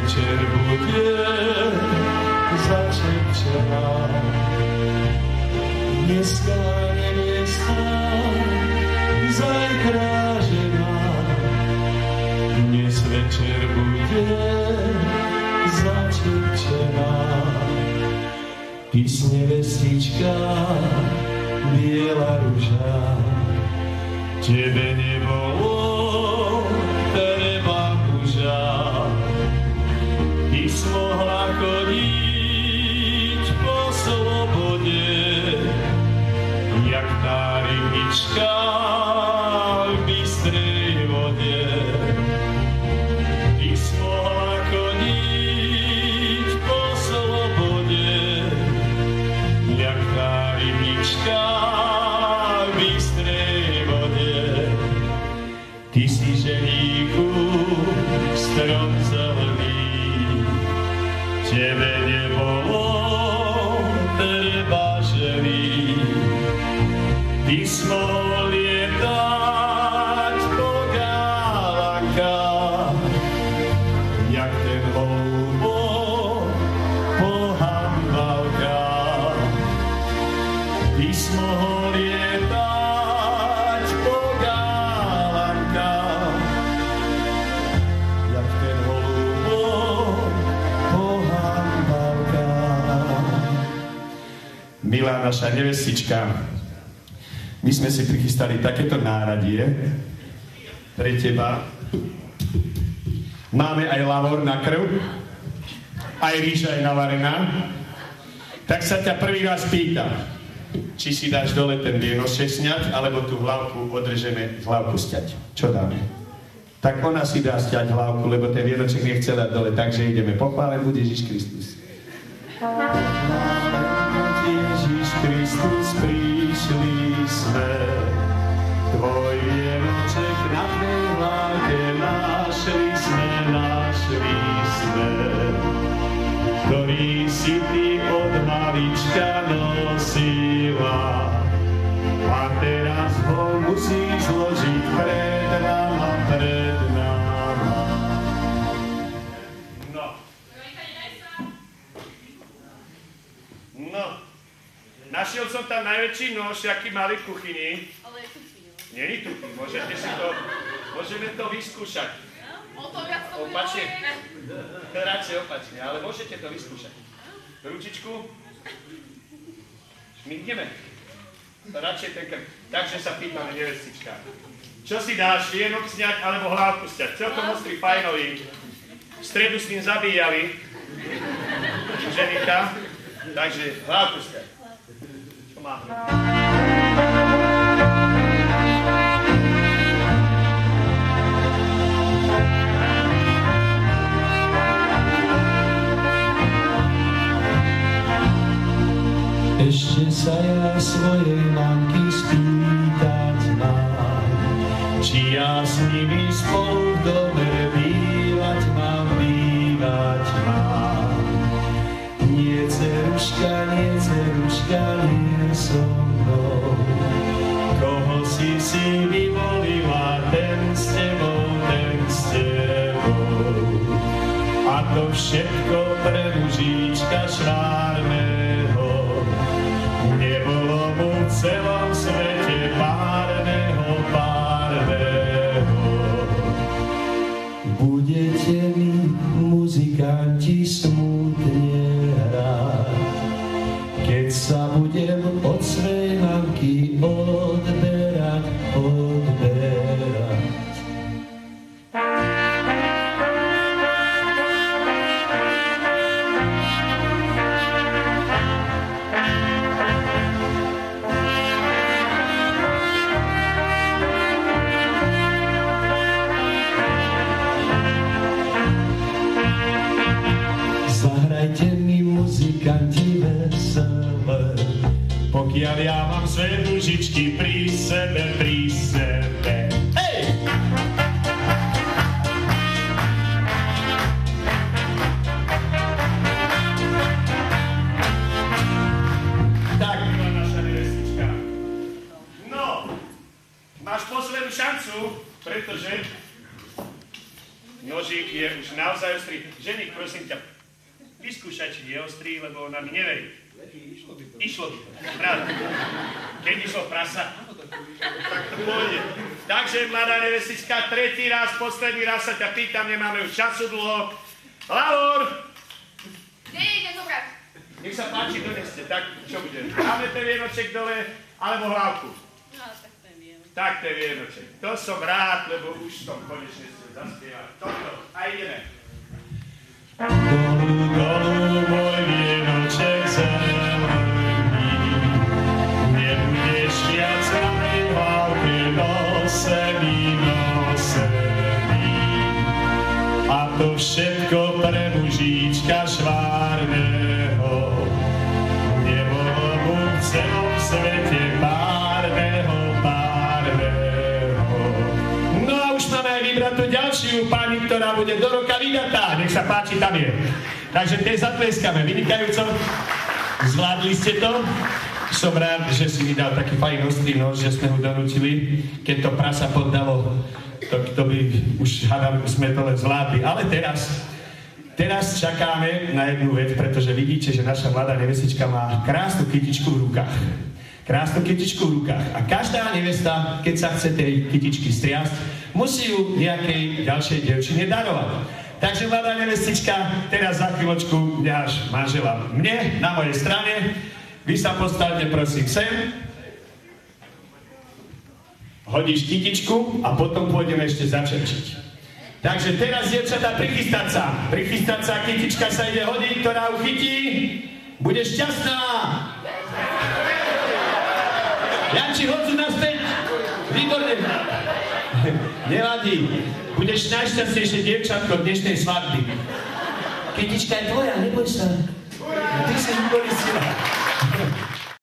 večer bude začerčená. Dneska neviesta zajtra žena. Dnes večer bude začerčená. Písne vestička, biela ruža, tebe nebolo treba muža. Ty mohla chodiť po slobode, jak tá rybička v bystrej vode. Ty mohla chodiť po slobode, jak tá rybička v bystrej vode. Ty si ženíku strom zelený, tebe nebolo treba ženy. Ty smol lietať po gálakách, jak ten holubo po hambalkách. Ty smol lietať po gálakách, jak ten holubo po hambalkách. Milá naša nevestička, my sme si prichystali takéto náradie pre teba. Máme aj lavor na krv, aj rýža je navarená. Tak sa ťa prvý raz pýtam, či si dáš dole ten vienoček sňať, alebo tú hlavku održeme hlavku sťať. Čo dáme? Tak ona si dá sťať hlavku, lebo ten vienoček nechce dať dole, takže ideme. Pochválen buď Ježiš Kristus. Ježiš Kristus, prišli sme, tvoj vienoček na tvojej hlavke našli sme, ktorý si ty od malička nosila, a teraz ho musíš zložiť pred nama. No, našiel som tam najväčší nož, aký mali v kuchyni. Ale je tuchý, no? Nie je tuchý, môžeme to vyskúšať. O to viac to bude radšej opačne, ale môžete to vyskúšať. Ručičku. Šmykneme. Radšej ten krk. Takže sa pýtame nevestička. Čo si dáš, vienok sňať alebo hlavku sňať? Celkom ostrý, fajnový. V stredu s ním zabíjali ženicha. Takže hlavku sňať. Čo máme? Ešte sa ja svojej mamky spýtať mám, či ja s nimi spolu v dome bývať mám. Nie, dceruška, nie so mnou. Koho si vyvolila, ten s tebou. A to všetko pre mužíčka švárneho. Nebolo mu v celom svete párneho. Budete mi muzikanti smutne hrať, keď sa budem od svojej mamky odberať. Zahrajte mi muzikanti veselé, pokiaľ ja mám svoje dušičky pri sebe. Hej! Tak, milá naša nevestička. No, máš poslednú šancu, pretože Nožík je už naozaj ostrý. Ženy, prosím ťa, vyskúšaj, či je ostrý, lebo ona mi neverí. Išlo by to. Pravda. Keď išlo prasa, tak to pôjde. Takže, mladá nevestička, tretí raz, posledný raz sa ťa pýtam, nemáme už času dlho. Lavor! Kde idem zobrať? Nech sa páči, doneste. Tak, čo bude? Dáme ten vienoček dole, alebo hlavku? No, tak ten vienoček. Tak ten vienoček. To som rád, lebo už som konečne chcel zaspievať. Toto. A ideme. Dolu, dolu, môj vienoček zelený, nebudeš viac na mej hlavke nosený, nosený. A to všetko pre mužíčka švárneho, nebolo mu v celom svete párneho, párneho. No a už máme aj vybrať tú ďalšiu pani, ktorá bude do roka vydatá. Nech sa páči, tam je. Takže tej zatleskame vynikajúco. Zvládli ste to. Som rád, že si mi dal taký fajn ostrý nož, že sme ho donútili. Keď to prasa poddalo, to by už hádam, sme to len zvládli. Ale teraz čakáme na jednu vec, pretože vidíte, že naša mladá nevestička má krásnu kytičku v rukách. Krásnu kytičku v rukách. A každá nevesta, keď sa chce tej kytičky striasť, musí ju nejakej ďalšej dievčine darovať. Takže mladá nevestička, teraz za chvíľočku dáš manžela mne, na mojej strane. Vy sa postavte prosím sem. Hodíš kytičku a potom pôjdeme ešte začerčiť. Takže teraz, dievčatá, prichystať sa, kytička sa ide hodiť, ktorá ju chytí, bude šťastná. Janči, hodzu naspäť. Výborne. Nevadí. Budeš najšťastnejšie dievčatko dnešnej svadby. Kytička je tvoja, neboj sa. Ty si vyborný sila.